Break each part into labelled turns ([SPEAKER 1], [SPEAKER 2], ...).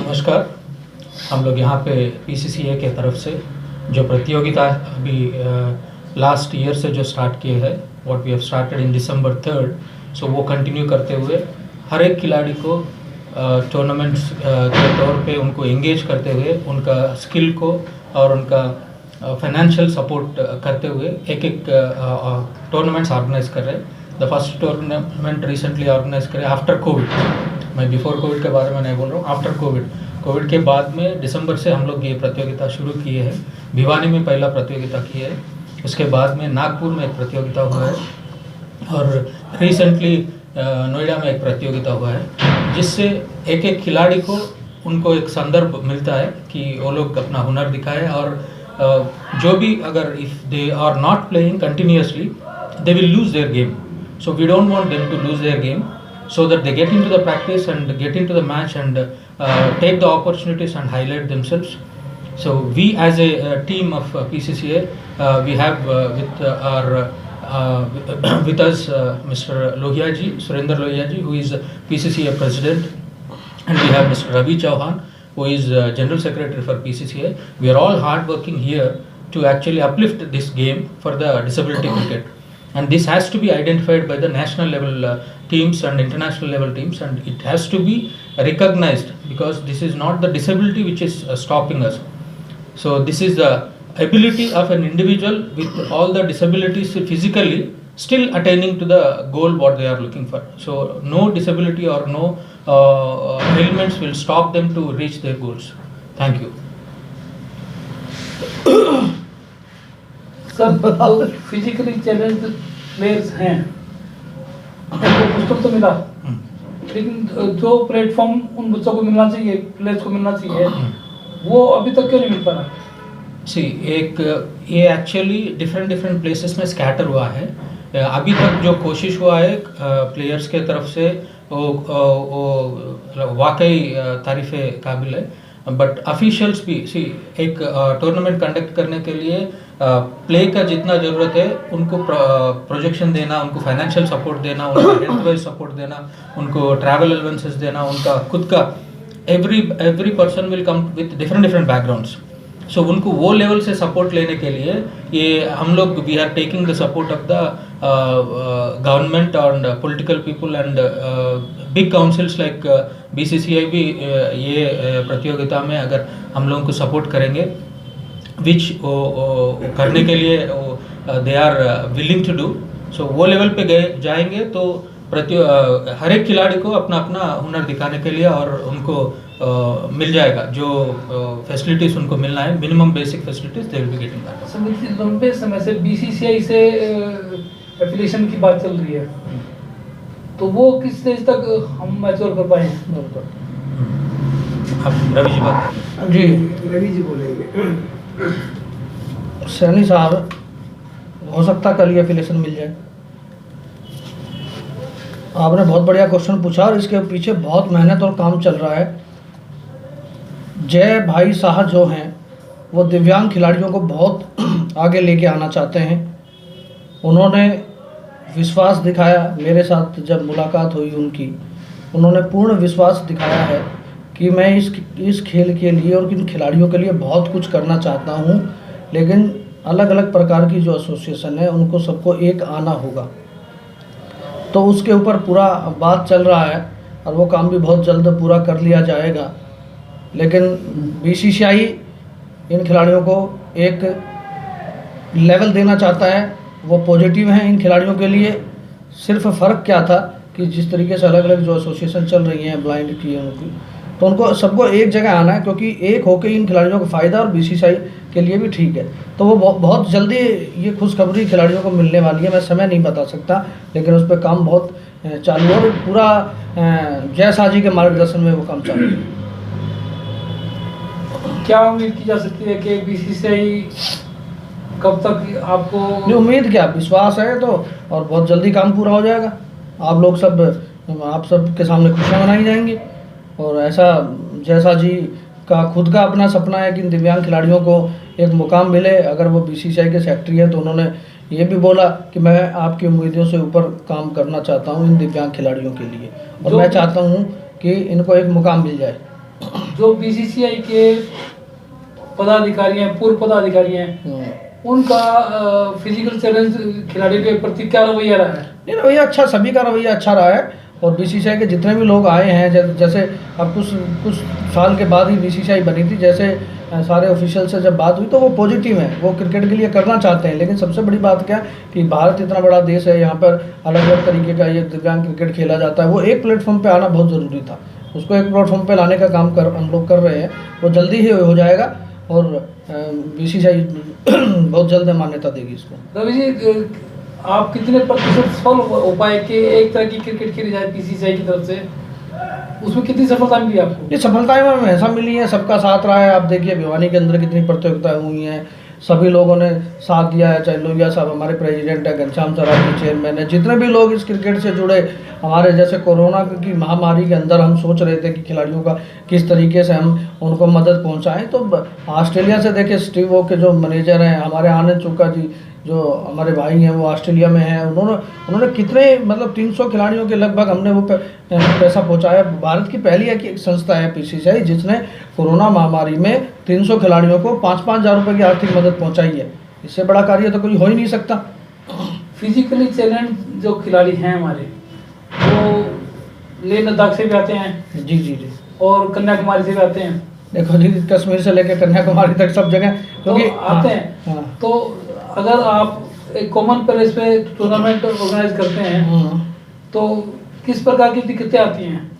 [SPEAKER 1] नमस्कार। हम लोग यहाँ पे पीसीसीए के तरफ से जो प्रतियोगिता अभी लास्ट ईयर से जो स्टार्ट किए हैं, what we have started in December 3rd, so वो कंटिन्यू करते हुए हर एक खिलाड़ी को टूर्नामेंट्स के तौर पे उनको एंगेज करते हुए उनका स्किल को और उनका फाइनेंशियल सपोर्ट करते हुए एक एक टूर्नामेंट्स ऑर्गेनाइज कर रहे हैं। The first tournament recently organise करे आफ्टर कोविड। मैं बिफोर कोविड के बारे में नहीं बोल रहा हूँ, आफ्टर कोविड के बाद में दिसंबर से हम लोग ये प्रतियोगिता शुरू किए हैं। भिवानी में पहला प्रतियोगिता किए है, उसके बाद में नागपुर में एक प्रतियोगिता हुआ है और रिसेंटली नोएडा में एक प्रतियोगिता हुआ है, जिससे एक एक खिलाड़ी को उनको एक संदर्भ मिलता है कि वो लोग अपना हुनर दिखाए और जो भी अगर if they are not playing continuously they will lose their game. So we don't want them to lose their game, so that they get into the practice and get into the match and take the opportunities and highlight themselves. So we as a team of PCCA, we have with us Mr. Lohia ji, Surendra Lohia ji, who is PCCA president, and we have Mr. Ravi Chauhan, who is general secretary for PCCA. We are all hard working here to actually uplift this game for the disability cricket. And this has to be identified by the national level teams and international level teams, and it has to be recognized, because this is not the disability which is stopping us. So this is the ability of an individual with all the disabilities physically still attaining to the goal what they are looking for. So no disability or no ailments will stop them to reach their goals. Thank you.
[SPEAKER 2] Sir बताओ, physically challenge players हैं, उनको पुस्तक तो मिला, लेकिन जो platform उन बच्चों को मिलना चाहिए, प्लेयर्स को मिलना चाहिए, वो अभी तक क्यों नहीं मिल पा रहा?
[SPEAKER 1] ये एक्चुअली डिफरेंट प्लेसेस में स्कैटर हुआ है। अभी तक जो कोशिश हुआ है प्लेयर्स के तरफ से वो वाकई तारीफ़ काबिल है, बट ऑफिशियल्स भी एक टूर्नामेंट कंडक्ट करने के लिए प्ले का जितना ज़रूरत है उनको प्रोजेक्शन देना, उनको फाइनेंशियल सपोर्ट देना, उनको हेल्थ वाइज सपोर्ट देना, उनको ट्रैवल अलाउंसेस देना, उनका खुद का every person will come with different backgrounds. So उनको वो लेवल से सपोर्ट लेने के लिए ये हम लोग we are taking the support of the government and political people and big councils like BCCI भी ये प्रतियोगिता में अगर हम लोगों को सपोर्ट करेंगे, विच करने के लिए they are willing to do. So वो लेवल पे जाएंगे तो हर एक खिलाड़ी को अपना अपना हुनर दिखाने के लिए और उनको मिल जाएगा जो फैसिलिटीज़ उनको मिलना है, minimum basic facilities they will be getting that.
[SPEAKER 2] लंबे समय से BCCI से एफिलिएशन की बात चल रही है, तो वो किस स्टेज तक हम मैच्योर कर पाए?
[SPEAKER 1] अब रवि जी बात
[SPEAKER 3] जी, रवि जी बोलेंगे। सैनी साहब, हो सकता कल ये एफिलिएशन मिल जाए। आपने बहुत बढ़िया क्वेश्चन पूछा और इसके पीछे बहुत मेहनत और काम चल रहा है। जय भाई साहब जो हैं वो दिव्यांग खिलाड़ियों को बहुत आगे लेके आना चाहते हैं। उन्होंने विश्वास दिखाया, मेरे साथ जब मुलाकात हुई उनकी, उन्होंने पूर्ण विश्वास दिखाया है कि मैं इस खेल के लिए और इन खिलाड़ियों के लिए बहुत कुछ करना चाहता हूं, लेकिन अलग अलग प्रकार की जो एसोसिएशन है उनको सबको एक आना होगा। तो उसके ऊपर पूरा बात चल रहा है और वो काम भी बहुत जल्द पूरा कर लिया जाएगा। लेकिन BCCI इन खिलाड़ियों को एक लेवल देना चाहता है, वो पॉजिटिव हैं इन खिलाड़ियों के लिए। सिर्फ फ़र्क क्या था कि जिस तरीके से अलग अलग जो एसोसिएशन चल रही हैं ब्लाइंड की उनकी, तो उनको सबको एक जगह आना है, क्योंकि एक होकर इन खिलाड़ियों को फ़ायदा और BCCI के लिए भी ठीक है। तो वो बहुत जल्दी ये खुशखबरी खिलाड़ियों को मिलने वाली है। मैं समय नहीं बता सकता, लेकिन उस पर काम बहुत चालू है और पूरा जय शाह जी के मार्गदर्शन में वो काम चालू है।
[SPEAKER 2] क्या उम्मीद की जा सकती है कि BCCI कब तक आपको?
[SPEAKER 3] नहीं, उम्मीद क्या, विश्वास है तो, और बहुत जल्दी काम पूरा हो जाएगा। आप सब के सामने खुशियाँ मनाई जाएंगी। और ऐसा जैसा जी का खुद का अपना सपना है कि दिव्यांग खिलाड़ियों को एक मुकाम मिले। अगर वो BCCI के सेक्रेटरी हैं तो उन्होंने ये भी बोला कि मैं आपकी उम्मीदों से ऊपर काम करना चाहता हूँ इन दिव्यांग खिलाड़ियों के लिए, और मैं चाहता हूँ कि इनको एक मुकाम मिल जाए।
[SPEAKER 2] जो बीसीसीआई के पदाधिकारी हैं, पूर्व पदाधिकारी हैं, उनका फिजिकल चैलेंज खिलाड़ियों के प्रति क्या रवैया रहा है?
[SPEAKER 3] नहीं, रवैया अच्छा, सभी का रवैया अच्छा रहा है। और बीसीसीआई के जितने भी लोग आए हैं, जैसे अब कुछ साल के बाद ही बीसीसीआई बनी थी, जैसे सारे ऑफिशियल से जब बात हुई तो वो पॉजिटिव हैं, वो क्रिकेट के लिए करना चाहते हैं। लेकिन सबसे बड़ी बात क्या कि भारत इतना बड़ा देश है, यहाँ पर अलग अलग तरीके का ये दिव्यांग क्रिकेट खेला जाता है। वो एक प्लेटफॉर्म पे आना बहुत ज़रूरी था, उसको एक प्लेटफॉर्म पे लाने का काम हम लोग कर रहे हैं। वो जल्दी ही हो जाएगा और बीसीसीआई बहुत जल्द मान्यता देगी इसको।
[SPEAKER 2] रवि जी, आप कितने प्रतिशत सफल हो पाए कि एक तरह की क्रिकेट खेली जाए बीसीसीआई की तरफ से, उसमें कितनी सफलता मिली आपको?
[SPEAKER 3] ये सफलताएं हमें हमेशा मिली है, सबका साथ रहा है। आप देखिए भिवानी के अंदर कितनी प्रतियोगिताएं हुई हैं, सभी लोगों ने साथ दिया है। चाहे लोहिया साहब हमारे प्रेसिडेंट है, घनश्याम सरावगी चेयरमैन है, जितने भी लोग इस क्रिकेट से जुड़े, हमारे जैसे कोरोना की महामारी के अंदर हम सोच रहे थे कि खिलाड़ियों का किस तरीके से हम उनको मदद पहुंचाएं, तो ऑस्ट्रेलिया से देखिए स्टीव ओ के जो मैनेजर हैं, हमारे आनंद चोका जी जो हमारे भाई हैं वो ऑस्ट्रेलिया में हैं, उन्होंने कितने मतलब 300 खिलाड़ियों के लगभग हमने वो पैसा पहुंचाया। भारत की पहली एक संस्था है बीसीसीआई जिसने कोरोना महामारी में 300 खिलाड़ियों को 5-5 हज़ार रुपये की आर्थिक मदद पहुंचाई है। इससे बड़ा कार्य तो कोई हो ही नहीं सकता।
[SPEAKER 2] फिजिकली चैलेंज जो खिलाड़ी हैं हमारे, वो लेह लद्दाख से भी आते हैं
[SPEAKER 3] जी जी जी,
[SPEAKER 2] और कन्याकुमारी से भी आते हैं।
[SPEAKER 3] देखो जी, कश्मीर से लेकर कन्याकुमारी तक सब जगह क्योंकि
[SPEAKER 2] तो आते हैं। तो अगर आप एक कॉमन प्लेस पे टूर्नामेंट ऑर्गेनाइज करते हैं तो किस प्रकार की दिक्कतें आती हैं?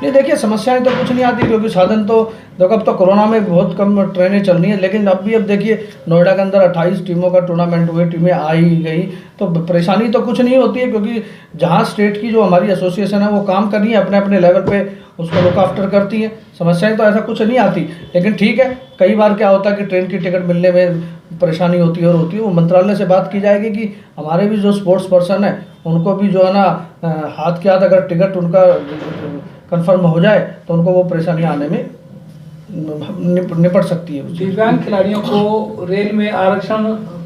[SPEAKER 3] नहीं देखिए, समस्याएं तो कुछ नहीं आती क्योंकि साधन तो देखो, अब तो कोरोना में बहुत कम ट्रेनें चल रही हैं। लेकिन अब देखिए नोएडा के अंदर 28 टीमों का टूर्नामेंट हुए, टीमें आई गई, तो परेशानी तो कुछ नहीं होती है क्योंकि जहां स्टेट की जो हमारी एसोसिएशन है वो काम कर रही है, अपने अपने लेवल पे उसको लुक आफ्टर करती है। समस्याएं तो ऐसा कुछ नहीं आती। लेकिन ठीक है, कई बार क्या होता है कि ट्रेन की टिकट मिलने में परेशानी होती है और होती है। वो मंत्रालय से बात की जाएगी कि हमारे भी जो स्पोर्ट्स पर्सन है उनको भी जो है ना हाथ के हाथ अगर टिकट उनका कंफर्म हो जाए तो उनको वो परेशानी आने में निपट सकती है।
[SPEAKER 2] दिव्यांग खिलाड़ियों को रेल में आरक्षण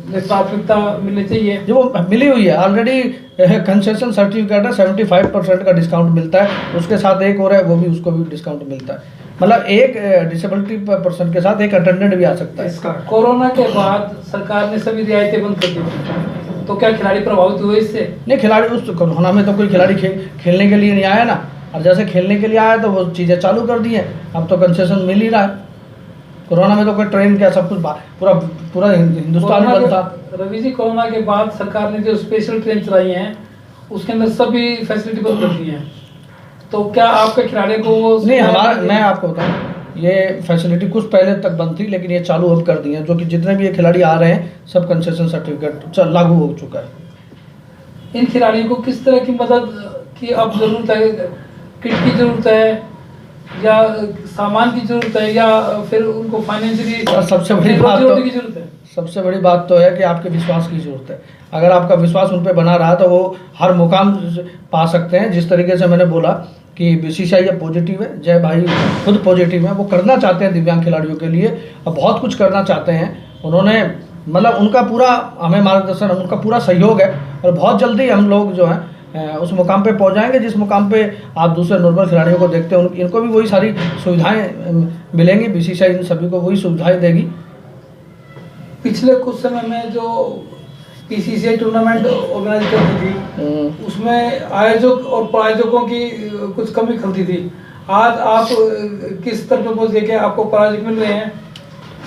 [SPEAKER 2] में प्राथमिकता मिलनी चाहिए।
[SPEAKER 3] जो वो मिली हुई है ऑलरेडी, कंसेशन सर्टिफिकेट है, 75% का डिस्काउंट मिलता है। उसके साथ एक और है, वो भी उसको भी डिस्काउंट मिलता है। मतलब एक डिसेबिलिटी पर्सन के साथ एक अटेंडेंट भी आ सकता है।
[SPEAKER 2] कोरोना के बाद सरकार ने सभी रियायतें बंद कर दी, तो क्या खिलाड़ी प्रभावित हुए इससे?
[SPEAKER 3] नहीं, खिलाड़ी उस कोरोना में तो कोई खिलाड़ी खेलने के लिए नहीं आया ना, और जैसे खेलने के लिए आया तो वो चीज़ें चालू कर दी हैं। अब तो कंसेशन मिल ही रहा है। कोरोना में तो कोई ट्रेन क्या सब कुछ पूरा हिंदुस्तान ही बंद था।
[SPEAKER 2] रवि जी, कोरोना के बाद सरकार ने जो स्पेशल ट्रेन चलाई हैं उसके अंदर सभी फैसिलिटी बंद कर दी हैं, तो क्या आपके खिलाड़ी को वो
[SPEAKER 3] नहीं, हमारा मैं आपको बताऊँ, ये फैसिलिटी कुछ पहले तक बंद थी लेकिन ये चालू अब कर दी है। जो कि जितने भी ये खिलाड़ी आ रहे हैं सब कंसेशन सर्टिफिकेट लागू हो चुका है।
[SPEAKER 2] इन खिलाड़ियों को किस तरह की मदद की अब जरूरत है? किट की जरूरत है या सामान की जरूरत है या फिर उनको फाइनेंशियली
[SPEAKER 3] सबसे बड़ी बात तो है कि आपके विश्वास की जरूरत है। अगर आपका विश्वास उन पर बना रहा तो वो हर मुकाम पा सकते हैं। जिस तरीके से मैंने बोला कि बीसीसीआई पॉजिटिव है, जय भाई खुद पॉजिटिव है, वो करना चाहते हैं दिव्यांग खिलाड़ियों के लिए और बहुत कुछ करना चाहते हैं। उन्होंने मतलब उनका पूरा हमें मार्गदर्शन, उनका पूरा सहयोग है और बहुत जल्दी हम लोग जो हैं उस मुकाम पे पहुंच जाएंगे जिस मुकाम पे आप दूसरे नॉर्मल खिलाड़ियों को देखते हैं। इनको भी वही सारी सुविधाएं मिलेंगी, बीसीसीआई इन सभी को वही सुविधाएं देगी।
[SPEAKER 2] पिछले कुछ समय में जो बीसीसीआई टूर्नामेंट ऑर्गेनाइज करती थी उसमें आयोजक और प्रायोजकों की कुछ कमी खलती थी। आज आप किस स्तर पर पहुंच गए कि आपको प्रायोजक मिल रहे हैं?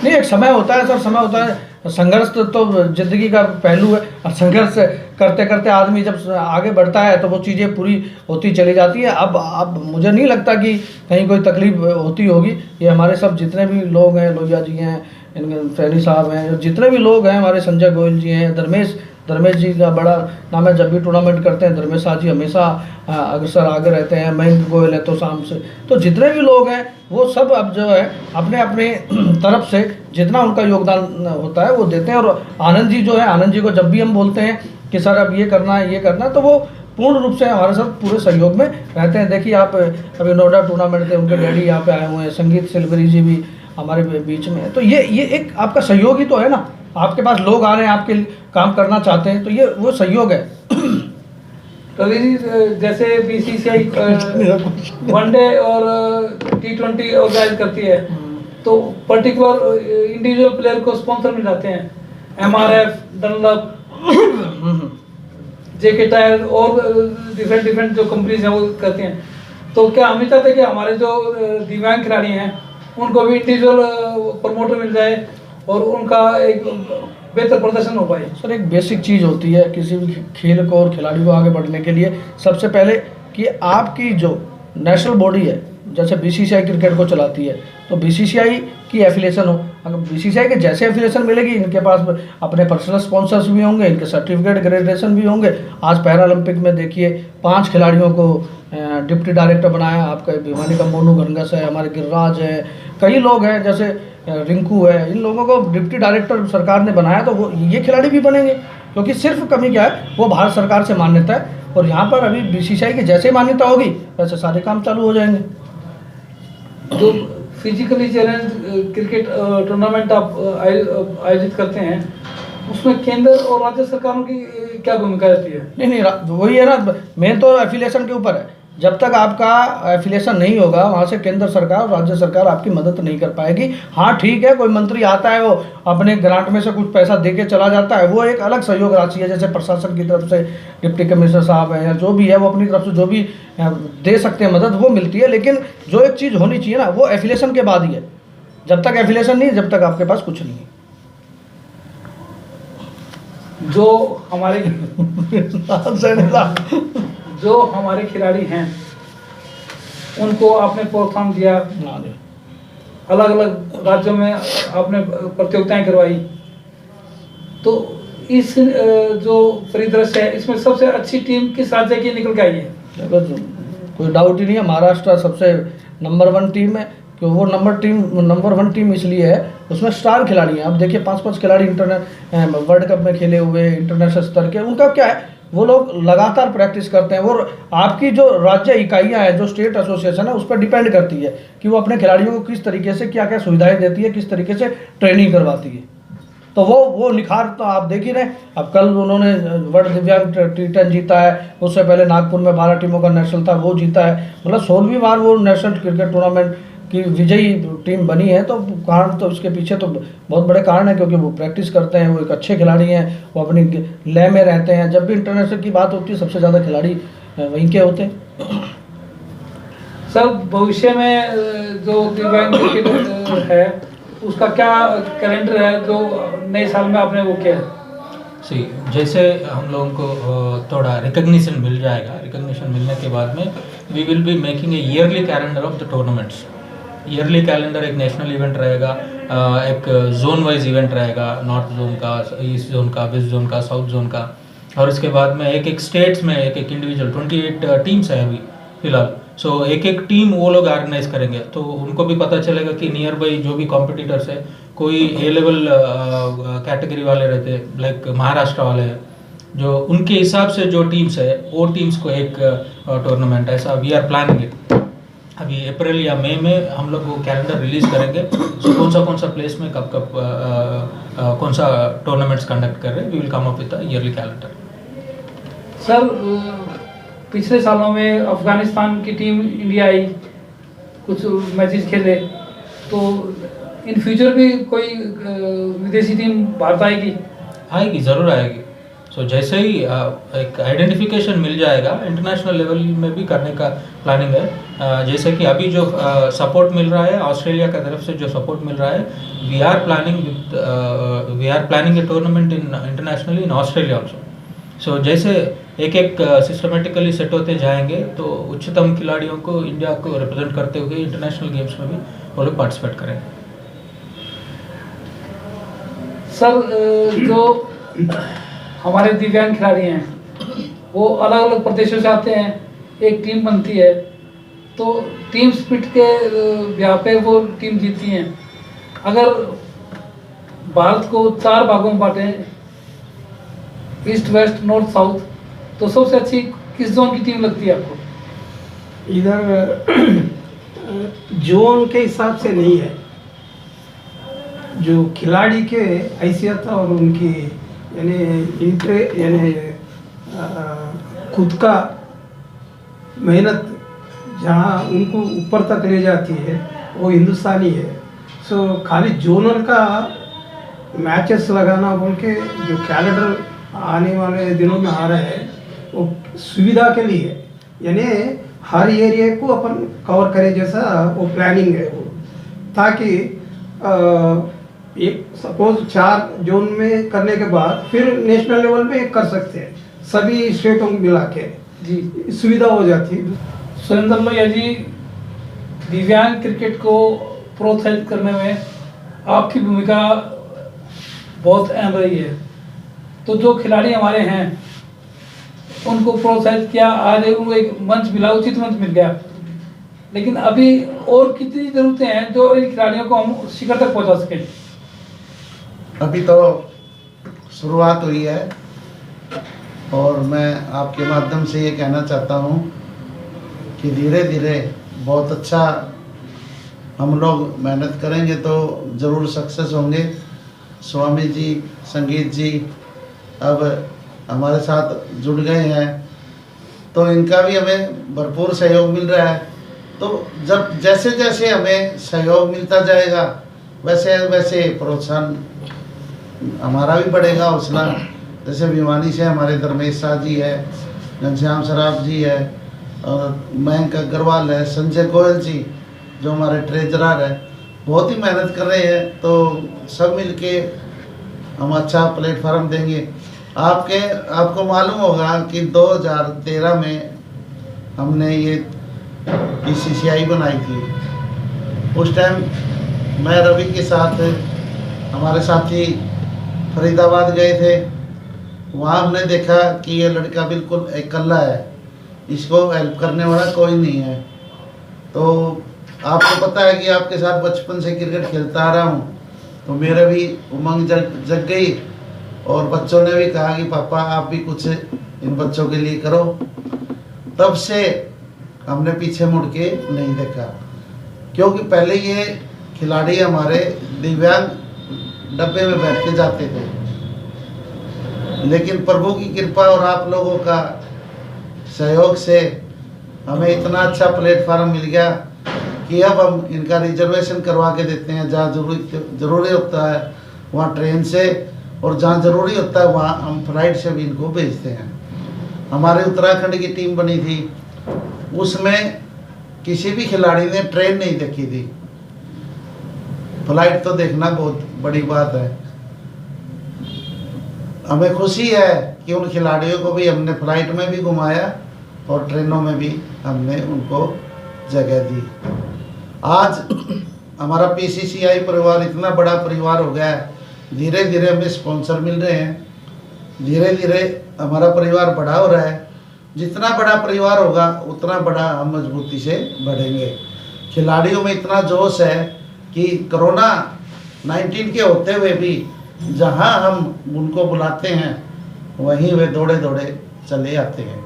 [SPEAKER 3] नहीं, एक समय होता है सर, समय होता है। संघर्ष तो जिंदगी का पहलू है और संघर्ष करते करते आदमी जब आगे बढ़ता है तो वो चीज़ें पूरी होती चली जाती है। अब मुझे नहीं लगता कि कहीं कोई तकलीफ होती होगी। ये हमारे सब जितने भी लोग हैं, लोहिया जी हैं, फैनी साहब हैं, जितने भी लोग हैं, हमारे संजय गोयल जी हैं, धर्मेश जी का बड़ा नाम है। जब भी टूर्नामेंट करते हैं धर्मेश जी हमेशा अग्रसर आगे रहते हैं। मयंक गोयल है तो शाम से, तो जितने भी लोग हैं वो सब अब जो है अपने अपने तरफ से जितना उनका योगदान होता है वो देते हैं। और आनंद जी जो है, आनंद जी को जब भी हम बोलते हैं कि सर अब ये करना है तो वो पूर्ण रूप से हमारे साथ पूरे सहयोग में रहते हैं। देखिए आप अभी नोएडा टूर्नामेंट थे, उनके डैडी यहाँ पे आए हुए हैं, संगीत सिलवरी जी भी हमारे बीच में है। तो ये एक आपका सहयोग ही तो है ना। आपके पास लोग आ रहे हैं, आपके काम करना चाहते हैं, तो ये वो सहयोग है।
[SPEAKER 2] रवि जी, जैसे बीसीसीआई वनडे और T20 ऑर्गेनाइज करती है, तो पर्टिकुलर इंडिविजुअल प्लेयर को स्पॉन्सर मिल जाते हैं, MRF, डनलप, जेके टायर और डिफरेंट डिफरेंट जो कंपनीज हैं वो करती हैं। तो क्या हम चाहते हैं कि हमारे जो दिव्यांग खिलाड़ी हैं उनको भी इंडिविजुअल प्रमोटर मिल जाए और उनका एक बेहतर प्रदर्शन हो पाए?
[SPEAKER 3] सर, एक बेसिक चीज़ होती है किसी भी खेल को और खिलाड़ी को आगे बढ़ने के लिए, सबसे पहले कि आपकी जो नेशनल बॉडी है, जैसे बीसीसीआई क्रिकेट को चलाती है, तो बीसीसीआई की एफिलिएशन हो। अगर बीसीसीआई के जैसे एफिलिएशन मिलेगी, इनके पास अपने पर्सनल स्पॉन्सर्स भी होंगे, इनके सर्टिफिकेट ग्रेजुएशन भी होंगे। आज पैरालंपिक में देखिए 5 खिलाड़ियों को डिप्टी डायरेक्टर बनाया, आपका भिवानी का मोनू गंगस है, हमारे गिरिराज है, कई लोग हैं जैसे रिंकू है, इन लोगों को डिप्टी डायरेक्टर सरकार ने बनाया, तो वो ये खिलाड़ी भी बनेंगे। क्योंकि सिर्फ कमी क्या है, वो भारत सरकार से मान्यता है, और यहाँ पर अभी बीसीसीआई की जैसे मान्यता होगी वैसे सारे काम चालू हो जाएंगे।
[SPEAKER 2] जो फिजिकली चैलेंज क्रिकेट टूर्नामेंट आप आयोजित करते हैं, उसमें केंद्र और राज्य सरकारों की क्या भूमिका रहती है?
[SPEAKER 3] नहीं, वही है ना, मेन तो एफिलिएशन के ऊपर है। जब तक आपका एफिलिएशन नहीं होगा, वहाँ से केंद्र सरकार और राज्य सरकार आपकी मदद नहीं कर पाएगी। हाँ ठीक है, कोई मंत्री आता है, वो अपने ग्रांट में से कुछ पैसा दे के चला जाता है, वो एक अलग सहयोग राशि है। जैसे प्रशासन की तरफ से डिप्टी कमिश्नर साहब हैं या जो भी है, वो अपनी तरफ से जो भी दे सकते हैं मदद, वो मिलती है। लेकिन जो एक चीज़ होनी चाहिए ना, वो एफिलिएशन के बाद ही है। जब तक एफिलिएशन नहीं, जब तक आपके पास कुछ नहीं है।
[SPEAKER 2] जो हमारे खिलाड़ी हैं उनको आपने प्रोत्साहन दिया, अलग अलग राज्यों में आपने प्रतियोगिताएं करवाई, तो इस जो परिदृश्य है, इसमें सबसे अच्छी टीम किस राज्य की निकल के आई है?
[SPEAKER 3] कोई डाउट ही नहीं है, महाराष्ट्र सबसे नंबर 1 टीम है। कि वो नंबर 1 टीम इसलिए है, उसमें स्टार खिलाड़ी हैं। अब देखिए 5-5 खिलाड़ी वर्ल्ड कप में खेले हुए, इंटरनेशनल स्तर के। उनका क्या है, वो लोग लगातार प्रैक्टिस करते हैं। और आपकी जो राज्य इकाइयाँ हैं, जो स्टेट एसोसिएशन है, उस पर डिपेंड करती है कि वो अपने खिलाड़ियों को किस तरीके से क्या क्या सुविधाएं देती है, किस तरीके से ट्रेनिंग करवाती है। तो वो निखार तो आप देख ही रहे। अब कल उन्होंने वर्ल्ड दिव्यांग T10 जीता है, उससे पहले नागपुर में 12 टीमों का नेशनल था, वो जीता है। मतलब 16वीं बार वो नेशनल क्रिकेट टूर्नामेंट की विजयी टीम बनी है। तो कारण तो इसके पीछे तो बहुत बड़े कारण है, क्योंकि वो प्रैक्टिस करते हैं, वो एक अच्छे खिलाड़ी हैं, वो अपनी लय में रहते हैं। जब भी इंटरनेशनल की बात होती है, सबसे ज़्यादा खिलाड़ी वहीं के होते हैं।
[SPEAKER 2] सर, भविष्य में जो दिव्यांग क्रिकेट है, उसका क्या कैलेंडर है जो नए साल में आपने वो किया है?
[SPEAKER 1] जैसे हम लोगों को थोड़ा रिकग्निशन मिल जाएगा, रिकग्निशन मिलने के बाद में we will be making a yearly calendar of the tournaments. Yearly calendar एक नेशनल इवेंट रहेगा, एक जोन वाइज इवेंट रहेगा, नॉर्थ जोन का, ईस्ट जोन का, वेस्ट जोन का, साउथ जोन का, और इसके बाद में एक स्टेट्स में एक इंडिविजुअल 28 टीम्स है अभी फिलहाल। सो एक टीम वो लोग ऑर्गेनाइज करेंगे, तो उनको भी पता चलेगा कि नियर बाई जो भी कॉम्पिटिटर्स है, कोई ए लेवल कैटेगरी वाले रहते हैं, लाइक महाराष्ट्र वाले हैं, जो उनके हिसाब से जो टीम्स है, वो टीम्स को एक टूर्नामेंट ऐसा वी आर प्लानिंग इट। अभी अप्रैल या मई में हम लोग वो कैलेंडर रिलीज करेंगे। सो कौन सा प्लेस में कब कौन सा टूर्नामेंट्स कंडक्ट कर रहे हैं, we will come up with yearly calendar.
[SPEAKER 2] Sir, पिछले सालों में अफगानिस्तान की टीम इंडिया आई, कुछ मैचेस खेले, तो इन फ्यूचर भी कोई विदेशी टीम भारत आएगी?
[SPEAKER 1] ज़रूर आएगी। सो जैसे ही एक आइडेंटिफिकेशन मिल जाएगा, इंटरनेशनल लेवल में भी करने का प्लानिंग है। जैसे कि अभी जो सपोर्ट मिल रहा है ऑस्ट्रेलिया की तरफ से, जो सपोर्ट मिल रहा है, we are planning a tournament in internationally in Australia also. So जैसे एक सिस्टमेटिकली सेट होते जाएंगे, तो उच्चतम खिलाड़ियों को, इंडिया को रिप्रेजेंट करते हुए इंटरनेशनल गेम्स में भी वो लोग पार्टिसिपेट करेंगे।
[SPEAKER 2] सर, जो हमारे दिव्यांग खिलाड़ी हैं, वो अलग अलग प्रदेशों से आते हैं, एक टीम बनती है, तो टीम स्पिरिट के ब्याह पे वो टीम जीतती हैं। अगर भारत को 4 भागों में बांटें, ईस्ट, वेस्ट, नॉर्थ, साउथ, तो सबसे अच्छी किस जोन की टीम लगती है आपको?
[SPEAKER 4] इधर जोन के हिसाब से नहीं है, जो खिलाड़ी के हैसियत और उनकी यानी खुद का मेहनत जहाँ उनको ऊपर तक ले जाती है वो हिंदुस्तानी है। सो खाली जोनल का मैचेस लगाना बोल के जो कैलेंडर आने वाले दिनों में आ रहा है वो सुविधा के लिए, यानी हर एरिया को अपन कवर करे जैसा वो प्लानिंग है वो, ताकि एक सपोज 4 जोन में करने के बाद फिर नेशनल लेवल पे कर सकते हैं, सभी स्टेटों को मिला के
[SPEAKER 2] जी
[SPEAKER 4] सुविधा हो जाती है।
[SPEAKER 2] सुरेंद्र लोहिया जी, दिव्यांग क्रिकेट को प्रोत्साहित करने में आपकी भूमिका बहुत अहम रही है। तो जो खिलाड़ी हमारे हैं उनको प्रोत्साहित किया, आज उनको एक मंच मिला, उचित मंच मिल गया, लेकिन अभी और कितनी ज़रूरतें हैं जो इन खिलाड़ियों को हम शिखर तक पहुंचा सकें?
[SPEAKER 5] अभी तो शुरुआत हुई है और मैं आपके माध्यम से ये कहना चाहता हूँ कि धीरे धीरे बहुत अच्छा हम लोग मेहनत करेंगे तो ज़रूर सक्सेस होंगे। स्वामी जी, संगीत जी अब हमारे साथ जुड़ गए हैं तो इनका भी हमें भरपूर सहयोग मिल रहा है। तो जब जैसे जैसे हमें सहयोग मिलता जाएगा वैसे वैसे प्रोत्साहन हमारा भी बढ़ेगा, हौसला। जैसे भिवानी से हमारे धर्मेश शाह जी है, घनश्याम सराफ जी है, और मयंक अग्रवाल है, संजय गोयल जी जो हमारे ट्रेजरर है, बहुत ही मेहनत कर रहे हैं। तो सब मिलके हम अच्छा प्लेटफार्म देंगे। आपको मालूम होगा कि 2013 में हमने ये BCCI बनाई थी। उस टाइम मैं रवि के साथ हमारे साथी फरीदाबाद गए थे। वहाँ हमने देखा कि ये लड़का बिल्कुल अकेला है, इसको हेल्प करने वाला कोई नहीं है। तो आपको पता है कि आपके साथ बचपन से क्रिकेट खेलता आ रहा हूँ, तो मेरा भी उमंग जग गई और बच्चों ने भी कहा कि पापा आप भी कुछ इन बच्चों के लिए करो। तब से हमने पीछे मुड़ के नहीं देखा, क्योंकि पहले ये खिलाड़ी हमारे दिव्यांग डब्बे में बैठ के जाते थे, लेकिन प्रभु की कृपा और आप लोगों का सहयोग से हमें इतना अच्छा प्लेटफार्म मिल गया कि अब हम इनका रिजर्वेशन करवा के देते हैं। जहाँ ज़रूरी होता है वहाँ ट्रेन से, और जहाँ ज़रूरी होता है वहाँ हम फ्लाइट से भी इनको भेजते हैं। हमारे उत्तराखंड की टीम बनी थी, उसमें किसी भी खिलाड़ी ने ट्रेन नहीं देखी थी। फ्लाइट तो देखना बहुत बड़ी बात है। हमें खुशी है कि उन खिलाड़ियों को भी हमने फ्लाइट में भी घुमाया और ट्रेनों में भी हमने उनको जगह दी। आज हमारा PCCI परिवार इतना बड़ा परिवार हो गया है, धीरे धीरे हमें स्पॉन्सर मिल रहे हैं, धीरे धीरे हमारा परिवार बड़ा हो रहा है। जितना बड़ा परिवार होगा उतना बड़ा हम मजबूती से बढ़ेंगे। खिलाड़ियों में इतना जोश है कि कोरोना 19 के होते हुए भी जहां हम उनको बुलाते हैं वहीं वे दौड़े दौड़े चले आते हैं।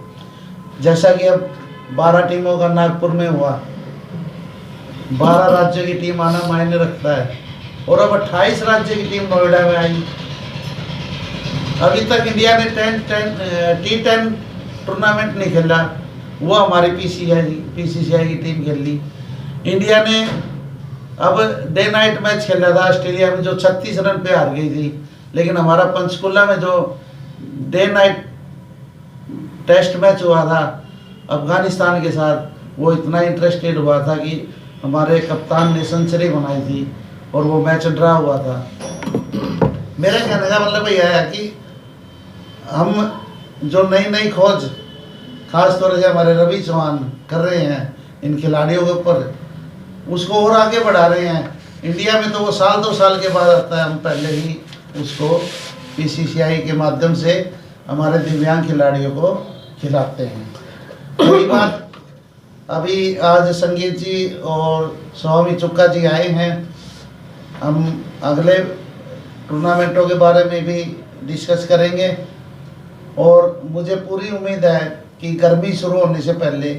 [SPEAKER 5] जैसा कि अब 12 टीमों का नागपुर में हुआ, 12 राज्यों की टीम आना मायने रखता है, और अब 28 राज्य की टीम नोएडा में आई। अभी तक इंडिया ने T10 टूर्नामेंट नहीं खेला, वो हमारी PCCI की टीम खेल ली। इंडिया ने अब डे नाइट मैच खेला था ऑस्ट्रेलिया में, जो 36 रन पे हार गई थी, लेकिन हमारा पंचकुला में जो डे नाइट टेस्ट मैच हुआ था अफगानिस्तान के साथ, वो इतना इंटरेस्टेड हुआ था कि हमारे कप्तान ने सेंचुरी बनाई थी और वो मैच ड्रा हुआ था। मेरे कहने का मतलब यह है कि हम जो नई नई खोज खास तौर से हमारे रवि चौहान कर रहे हैं इन खिलाड़ियों के ऊपर, उसको और आगे बढ़ा रहे हैं। इंडिया में तो वो साल 2 साल के बाद आता है, हम पहले ही उसको PCCI के माध्यम से हमारे दिव्यांग खिलाड़ियों को खिलाते हैं। वही बात अभी आज संगीत जी और स्वामी चुक्का जी आए हैं, हम अगले टूर्नामेंटों के बारे में भी डिस्कस करेंगे। और मुझे पूरी उम्मीद है कि गर्मी शुरू होने से पहले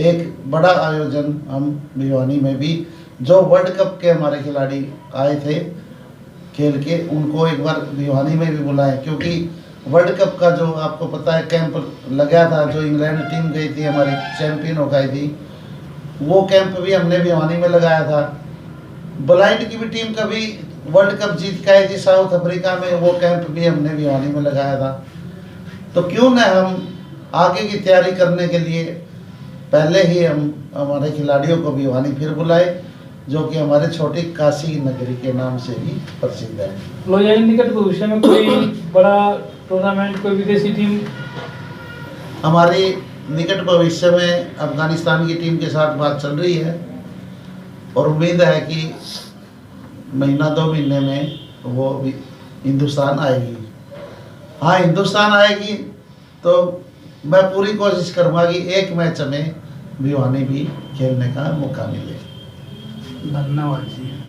[SPEAKER 5] एक बड़ा आयोजन हम भिवानी में भी, जो वर्ल्ड कप के हमारे खिलाड़ी आए थे खेल के, उनको एक बार भिवानी में भी बुलाएं, क्योंकि वर्ल्ड कप का जो आपको पता है कैंप लगा था, जो इंग्लैंड टीम गई थी हमारी चैंपियन हो गई थी, वो कैंप भी हमने भिवानी में लगाया था। ब्लाइंड की भी टीम कभी वर्ल्ड कप जीत के आई थी साउथ अफ्रीका में, वो कैंप भी हमने भिवानी में लगाया था। तो क्यों न हम आगे की तैयारी करने के लिए पहले ही हम हमारे खिलाड़ियों को भिवानी फिर बुलाए, जो कि हमारे छोटी काशी नगरी के नाम से भी प्रसिद्ध है।
[SPEAKER 2] लोहिया निकट भविष्य में कोई बड़ा टूर्नामेंट, कोई विदेशी टीम?
[SPEAKER 5] हमारी निकट भविष्य में अफगानिस्तान की टीम के साथ बात चल रही है और उम्मीद है कि महीना 2 महीने में वो भी हिंदुस्तान आएगी। हाँ, हिंदुस्तान आएगी तो मैं पूरी कोशिश करूँगा कि एक मैच में भिवानी भी खेलने का मौका मिले।
[SPEAKER 2] धन्यवाद जी।